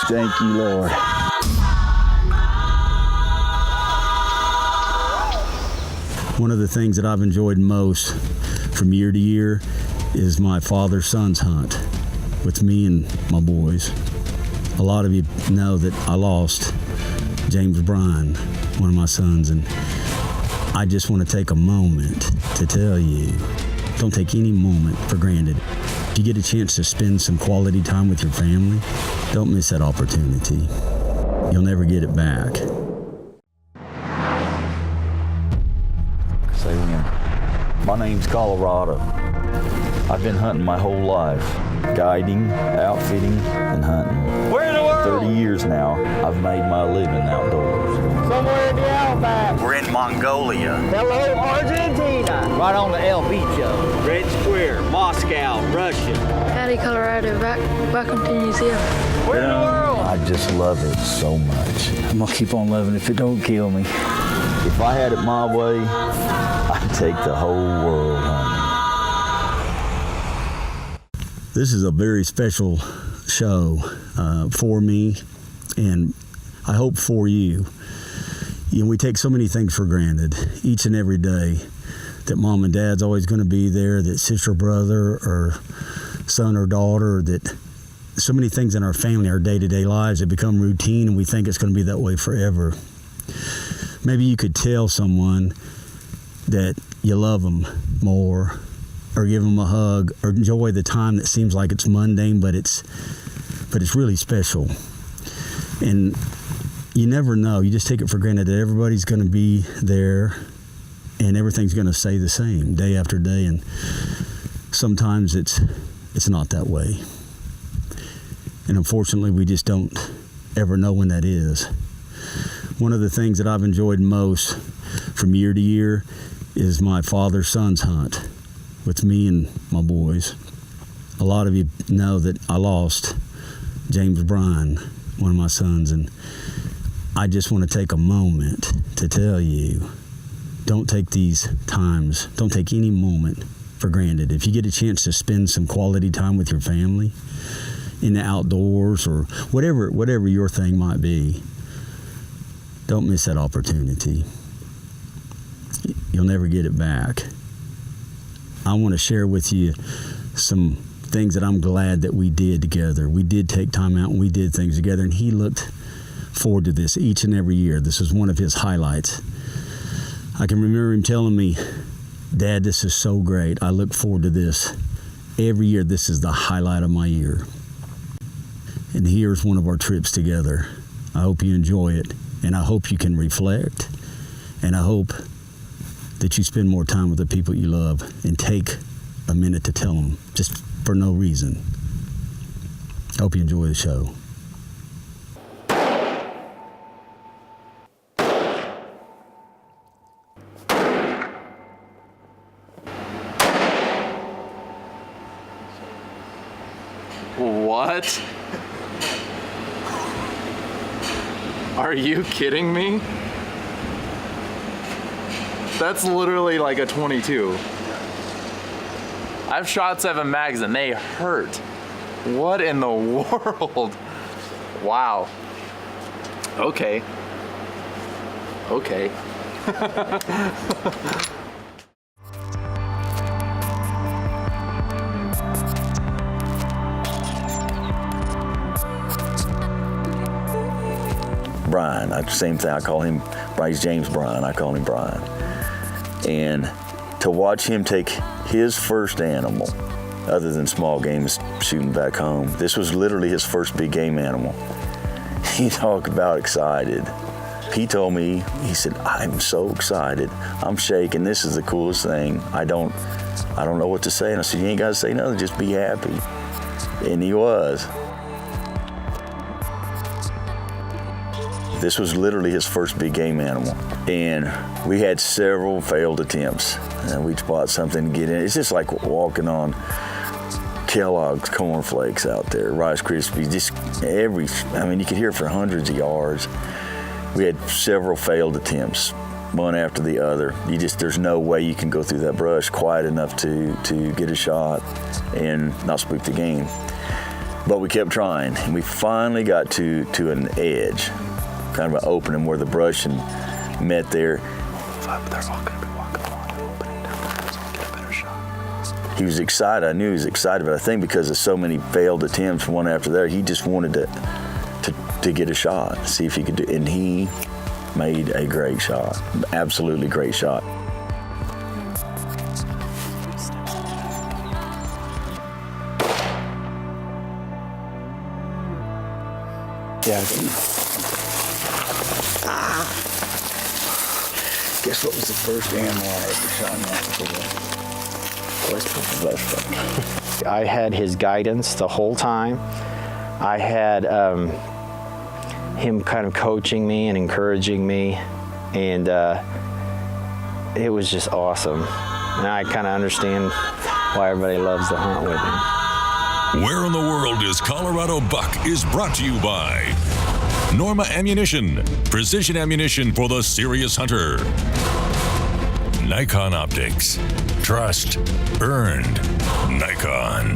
Thank you, Lord. One of the things that I've enjoyed most from year to year is my father-son's hunt with me and my boys. A lot of you know that I lost James Bryan, one of my sons, and I just want to take a moment to tell you, don't take any moment for granted. If you get a chance to spend some quality time with your family, don't miss that opportunity. You'll never get it back. Say when. My name's Colorado. I've been hunting my whole life. Guiding, outfitting, and hunting. Where in the world? 30 years now, I've made my living outdoors. Somewhere in the Outback. We're in Mongolia. Hello, Argentina. Right on the El Bicho. Red Square, Moscow, Russia. Howdy, Colorado. Welcome to New Zealand. Where in the world? I just love it so much. I'm gonna keep on loving it if it don't kill me. If I had it my way, I'd take the whole world hunting. This is a very special show for me, and I hope for you. You know, we take so many things for granted each and every day, that mom and dad's always going to be there, that sister, brother, or son or daughter, that so many things in our family, our day-to-day lives, have become routine, and we think it's going to be that way forever. Maybe you could tell someone that you love them more, or give them a hug, or enjoy the time that seems like it's mundane, but it's really special. And you never know. You just take it for granted that everybody's going to be there and everything's going to stay the same day after day. And sometimes it's not that way. And unfortunately, we just don't ever know when that is. One of the things that I've enjoyed most from year to year is my father-son's hunt with me and my boys. A lot of you know that I lost James Bryan, one of my sons, and I just want to take a moment to tell you, don't take these times, don't take any moment for granted. If you get a chance to spend some quality time with your family in the outdoors, or whatever your thing might be, don't miss that opportunity. You'll never get it back. I want to share with you some things that I'm glad that we did together. We did take time out and we did things together, and he looked forward to this each and every year. This was one of his highlights. I can remember him telling me, "Dad, this is so great. I look forward to this. Every year, this is the highlight of my year." And here's one of our trips together. I hope you enjoy it, and I hope you can reflect, and I hope that you spend more time with the people you love and take a minute to tell them, just for no reason. I hope you enjoy the show. What? Are you kidding me? That's literally like a 22. I've shot 7 mags and they hurt. What in the world? Wow. Okay. Okay. Bryan, same thing. I call him, he's James Bryan. I call him Bryan. And to watch him take his first animal, other than small games shooting back home, this was literally his first big game animal. He talked about excited. He told me, he said, "I'm so excited. I'm shaking. This is the coolest thing. I don't know what to say." And I said, "You ain't got to say nothing. Just be happy." And he was. This was literally his first big game animal. And we had several failed attempts. And we bought something to get in. It's just like walking on Kellogg's cornflakes out there, Rice Krispies, you could hear it for hundreds of yards. We had several failed attempts, one after the other. There's no way you can go through that brush quiet enough to get a shot and not spook the game. But we kept trying, and we finally got to an edge, kind of an opening where the brush and met there. They're all going to be walking along and opening down there, so I'll get a better shot. He was excited. I knew he was excited, but I think because of so many failed attempts, one after the other, he just wanted to get a shot, see if he could do it. And he made a great shot, absolutely great shot. Yeah. Guess what was the first animal I ever shot in Africa? I had his guidance the whole time. I had him kind of coaching me and encouraging me, and it was just awesome. And I kind of understand why everybody loves to hunt with him. Where in the World is Colorado Buck is brought to you by Norma Ammunition, precision ammunition for the serious hunter. Nikon Optics, trust earned. Nikon.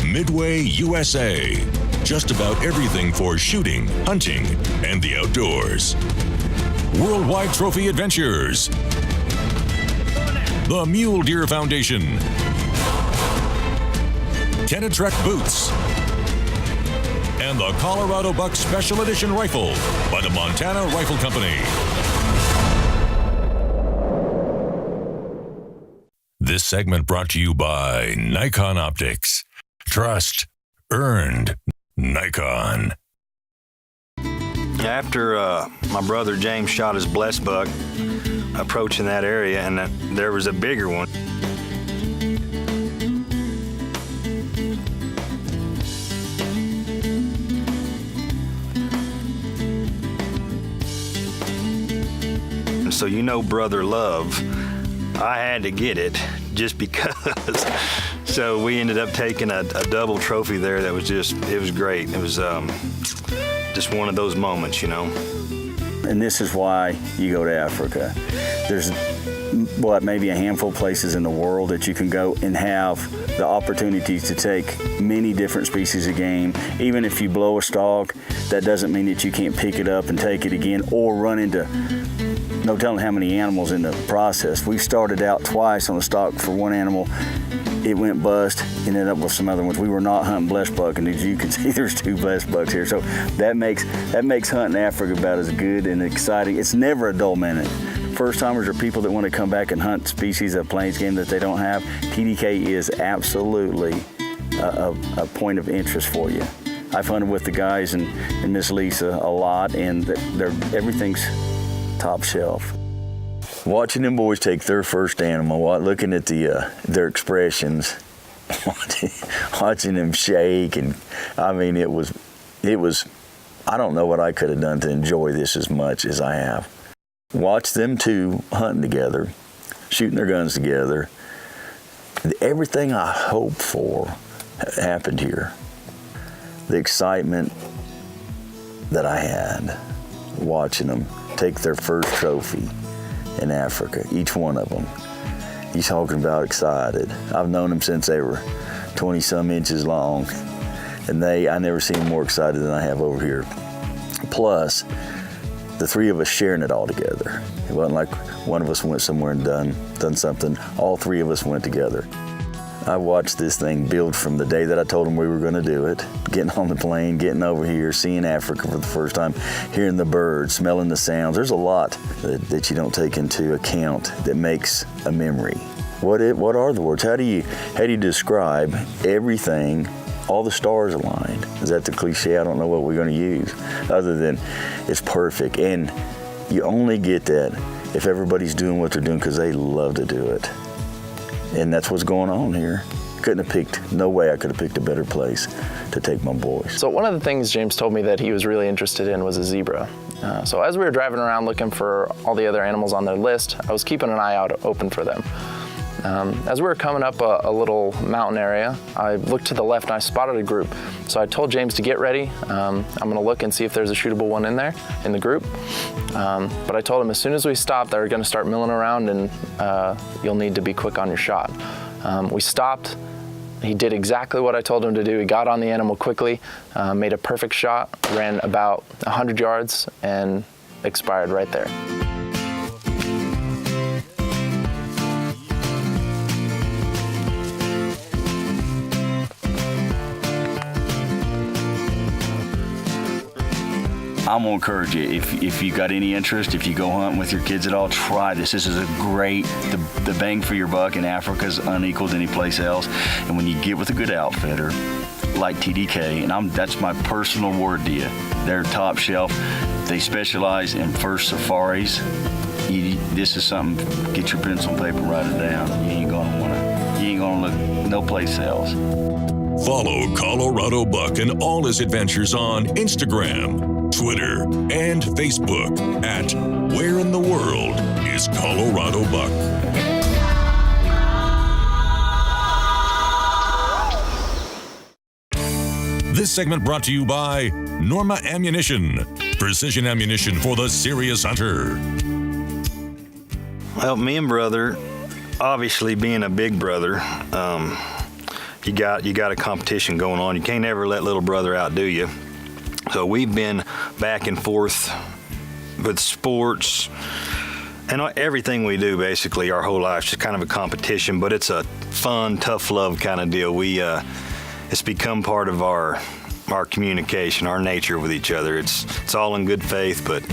Midway USA, just about everything for shooting, hunting, and the outdoors. Worldwide Trophy Adventures. The Mule Deer Foundation. Kenetrek Boots. And the Colorado Buck Special Edition Rifle by the Montana Rifle Company. This segment brought to you by Nikon Optics. Trust earned. Nikon. After my brother James shot his blessed buck approaching that area, and there was a bigger one. And so brother love, I had to get it just because. So we ended up taking a double trophy there that was it was great. It was just one of those moments, And this is why you go to Africa. There's, maybe a handful of places in the world that you can go and have the opportunities to take many different species of game. Even if you blow a stalk, that doesn't mean that you can't pick it up and take it again or run into no telling how many animals in the process. We started out twice on a stalk for one animal. It went bust, ended up with some other ones. We were not hunting blessed buck, and as you can see, there's 2 blessed bucks here. So that makes hunting Africa about as good and exciting. It's never a dull minute. First timers are people that want to come back and hunt species of plains game that they don't have. TDK is absolutely a point of interest for you. I've hunted with the guys and Miss Lisa a lot, and everything's top shelf. Watching them boys take their first animal, looking at their expressions, watching them shake, and I mean, it was. I don't know what I could have done to enjoy this as much as I have. Watch them two hunting together, shooting their guns together. Everything I hoped for happened here. The excitement that I had watching them take their first trophy in Africa, each one of them. He's talking about excited. I've known them since they were 20-some inches long, and I never seen them more excited than I have over here. Plus, the 3 of us sharing it all together. It wasn't like one of us went somewhere and done something. All 3 of us went together. I watched this thing build from the day that I told them we were going to do it, getting on the plane, getting over here, seeing Africa for the first time, hearing the birds, smelling the sounds. There's a lot that you don't take into account that makes a memory. What are the words? How do you describe everything? All the stars aligned. Is that the cliche? I don't know what we're going to use other than it's perfect. And you only get that if everybody's doing what they're doing because they love to do it. And that's what's going on here. No way I could have picked a better place to take my boys. So one of the things James told me that he was really interested in was a zebra. So as we were driving around looking for all the other animals on their list, I was keeping an eye out open for them. As we were coming up a little mountain area, I looked to the left and I spotted a group. So I told James to get ready. I'm gonna look and see if there's a shootable one in there, in the group. But I told him as soon as we stopped, they were gonna start milling around and you'll need to be quick on your shot. We stopped, He did exactly what I told him to do. He got on the animal quickly, made a perfect shot, ran about 100 yards, and expired right there. I'm gonna encourage you, if you got any interest, if you go hunting with your kids at all, try this. This is a great, the bang for your buck in Africa is unequaled anyplace else. And when you get with a good outfitter, like TDK, and that's my personal word to you, they're top shelf. They specialize in first safaris. This is something, get your pencil and paper, write it down. You ain't gonna look no place else. Follow Colorado Buck and all his adventures on Instagram, Twitter, and Facebook at Where in the World is Colorado Buck. This segment brought to you by Norma Ammunition, precision ammunition for the serious hunter. Well, me and brother, obviously being a big brother, you got a competition going on. You can't ever let little brother outdo you. So we've been back and forth with sports and everything we do basically our whole life. It's just kind of a competition, but it's a fun, tough love kind of deal. It's become part of our communication, our nature with each other. It's all in good faith, but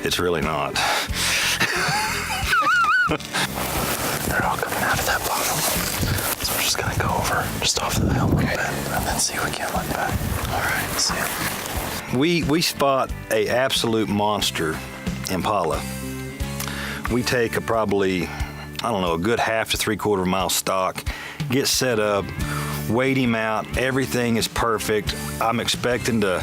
it's really not. They're all coming out of that bottom. So we're just gonna go over just off the hill a little bit and then see if we can look back. All right, see ya. We spot a absolute monster impala. We take probably, a good half to 3/4 mile stock, get set up, wait him out, everything is perfect. I'm expecting to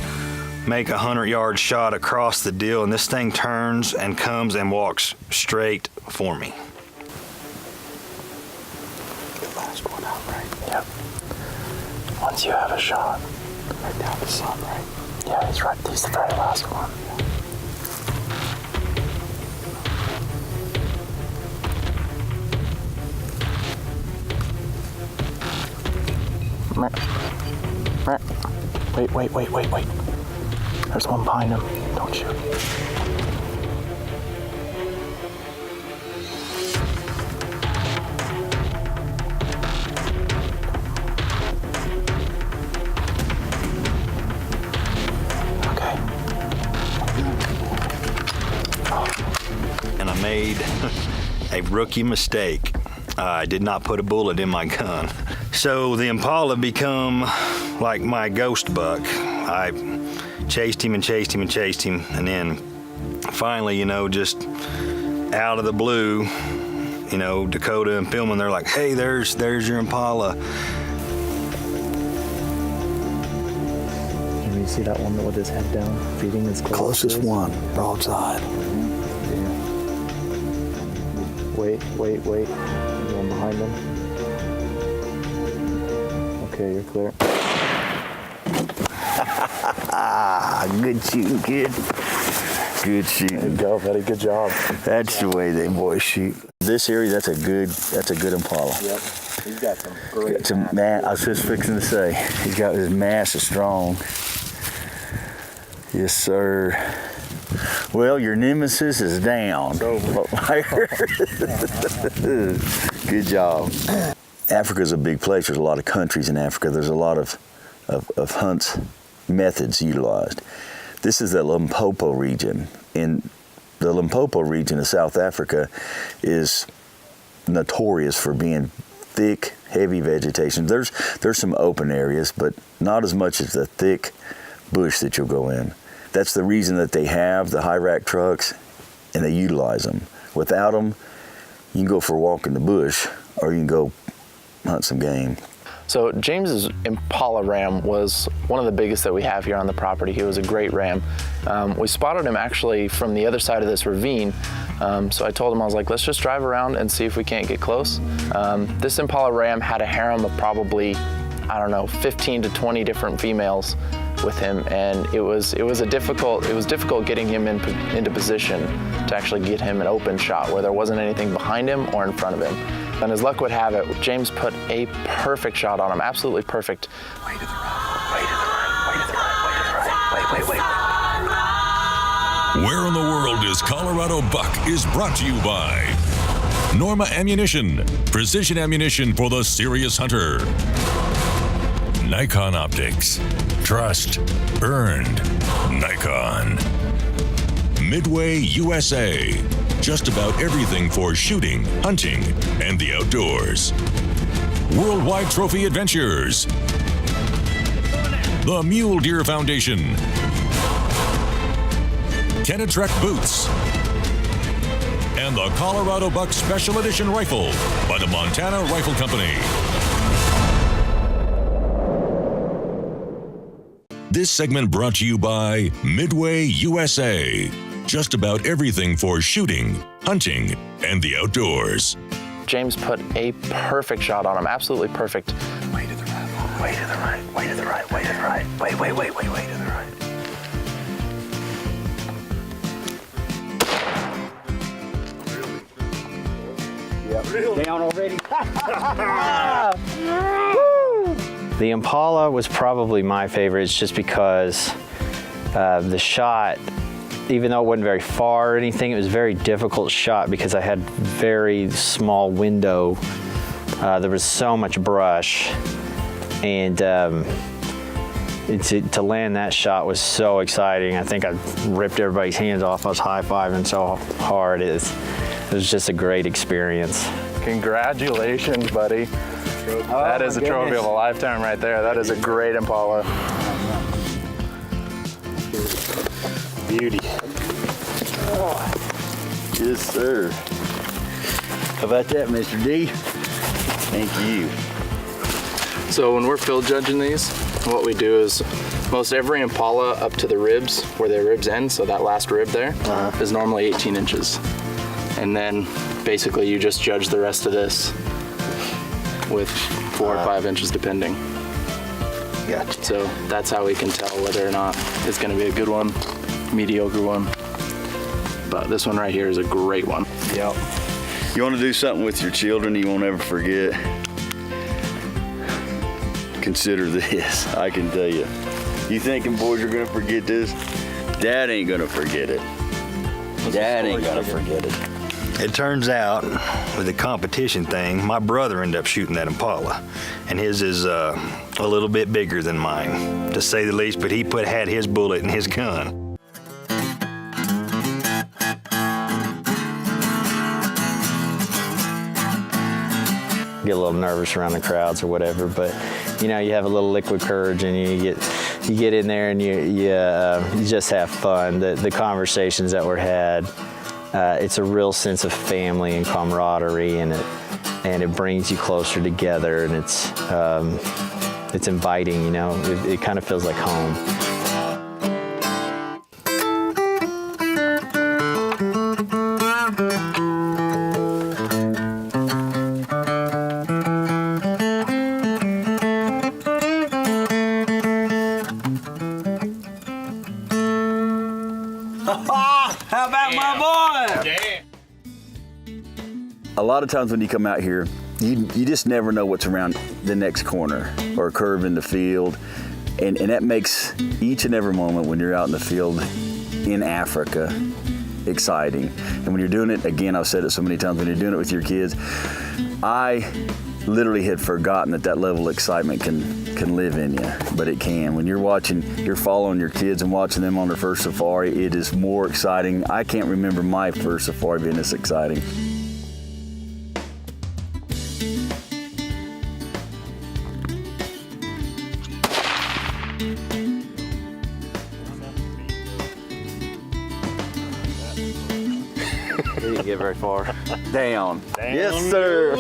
make a 100-yard shot across the deal, and this thing turns and comes and walks straight for me. The last one out, right? Yep. Once you have a shot, right down the sun, right? Yeah, he's right. He's the very last one. Wait. There's one behind him. Don't shoot. Okay. And I made a rookie mistake. I did not put a bullet in my gun. So the impala become like my ghost buck. I chased him, and then finally, just out of the blue, Dakota and Philman, they're like, hey, there's your impala. Can you see that one with his head down, feeding his Closest one, broadside. Yeah. Wait. One behind him. Okay, you're clear. Good shooting, kid. Good shooting. There you go, buddy. Good job. That's the way they boys shoot. This area, that's a good impala. Yep. He's got some great I was just fixing to say, he's got his mass is strong. Yes, sir. Well, your nemesis is down. Good job. Africa's a big place. There's a lot of countries in Africa. There's a lot of hunts methods utilized. This is the Limpopo region. In the Limpopo region of South Africa is notorious for being thick, heavy vegetation. There's some open areas, but not as much as the thick bush that you'll go in. That's the reason that they have the high rack trucks, and they utilize them. Without them, you can go for a walk in the bush, or you can go hunt some game. So James's Impala ram was one of the biggest that we have here on the property. He was a great ram. We spotted him actually from the other side of this ravine. So I told him, I was like, let's just drive around and see if we can't get close. This Impala ram had a harem of probably, 15 to 20 different females with him, and it was difficult getting him into position to actually get him an open shot where there wasn't anything behind him or in front of him. And as luck would have it, James put a perfect shot on him, absolutely perfect. Way to the right, way to the right, way to the right, way to the right, wait. Where in the World is Colorado Buck is brought to you by Norma Ammunition, precision ammunition for the serious hunter. Nikon Optics, trust earned. Nikon. Midway USA, just about everything for shooting, hunting, and the outdoors. Worldwide Trophy Adventures. The Mule Deer Foundation. Kenetrek Boots. And the Colorado Buck Special Edition Rifle by the Montana Rifle Company. This segment brought to you by Midway USA. Just about everything for shooting, hunting, and the outdoors. James put a perfect shot on him, absolutely perfect. Way to the right, way to the right, way to the right, way to the right, way to the right. Down already. The Impala was probably my favorite. It's just because the shot, even though it wasn't very far or anything, it was a very difficult shot because I had very small window. There was so much brush, and to land that shot was so exciting. I think I ripped everybody's hands off. I was high-fiving so hard. It was just a great experience. Congratulations, buddy. That is a trophy of a lifetime right there. That is a great Impala. Beauty. Yes, sir. How about that, Mr. D? Thank you. So when we're field judging these, what we do is most every Impala up to the ribs, where their ribs end, so that last rib there, is normally 18 inches. And then basically you just judge the rest of this with 4 or 5 inches depending. Gotcha. So that's how we can tell whether or not it's gonna be a good one, mediocre one. But this one right here is a great one. Yep. You want to do something with your children you won't ever forget? Consider this. I can tell you. You thinking boys are gonna forget this? Dad ain't gonna forget it. Dad ain't gonna forget it. It turns out, with the competition thing, my brother ended up shooting that Impala, and his is a little bit bigger than mine, to say the least. But he had his bullet in his gun. Get a little nervous around the crowds or whatever, but you know, you have a little liquid courage, and you get in there and you just have fun. The conversations that were had, it's a real sense of family and camaraderie, and it brings you closer together, and it's inviting. You know, it kind of feels like home. How about my boy? A lot of times when you come out here, you just never know what's around the next corner or a curve in the field. And that makes each and every moment when you're out in the field in Africa exciting. And when you're doing it, again, I've said it so many times, when you're doing it with your kids, I literally had forgotten that level of excitement can live in you, but it can. When you're following your kids and watching them on their first safari, it is more exciting. I can't remember my first safari being this exciting. Didn't get very far. Down. Yes, sir.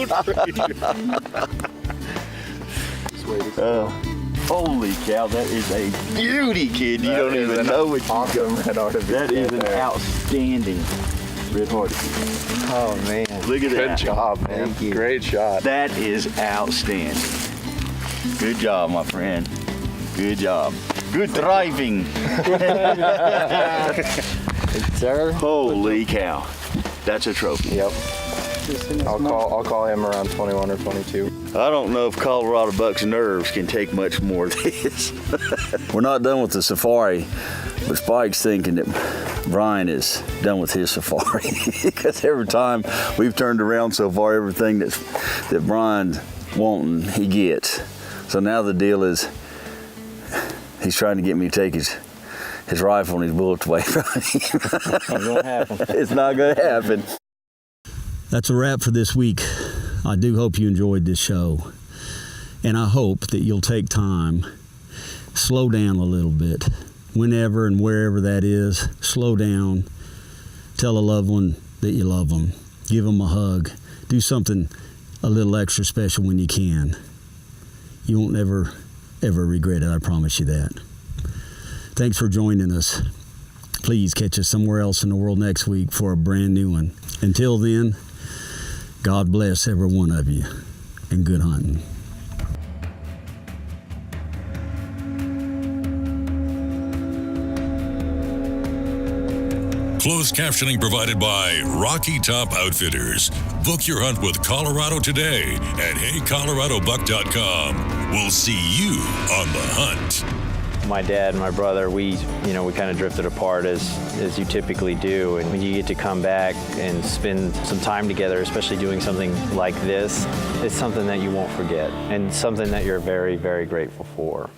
Holy cow, that is a beauty, kid. You don't even know what you got. That is an outstanding red-hearted. Oh man. Look at that. Good job, man. Thank you. Great shot. That is outstanding. Good job, my friend. Good job. Good driving. Sir. Holy cow. That's a trophy. Yep. practice in his I'll call him around 21 or 22. I don't know if Colorado Buck's nerves can take much more of this. We're not done with the safari, but Spike's thinking that Brian is done with his safari because every time we've turned around so far, everything that Brian's wanting, he gets. So now the deal is he's trying to get me to take his rifle and his bullets away from him. Ain't gonna happen. It's not going to happen. That's a wrap for this week. I do hope you enjoyed this show. And I hope that you'll take time, slow down a little bit. Whenever and wherever that is, slow down. Tell a loved one that you love them. Give them a hug. Do something a little extra special when you can. You won't ever regret it, I promise you that. Thanks for joining us. Please catch us somewhere else in the world next week for a brand new one. Until then, God bless every one of you, and good hunting. Closed captioning provided by Rocky Top Outfitters. Book your hunt with Colorado today at HeyColoradoBuck.com. We'll see you on the hunt. My dad and my brother, we kind of drifted apart as you typically do. And when you get to come back and spend some time together, especially doing something like this, it's something that you won't forget and something that you're very, very grateful for.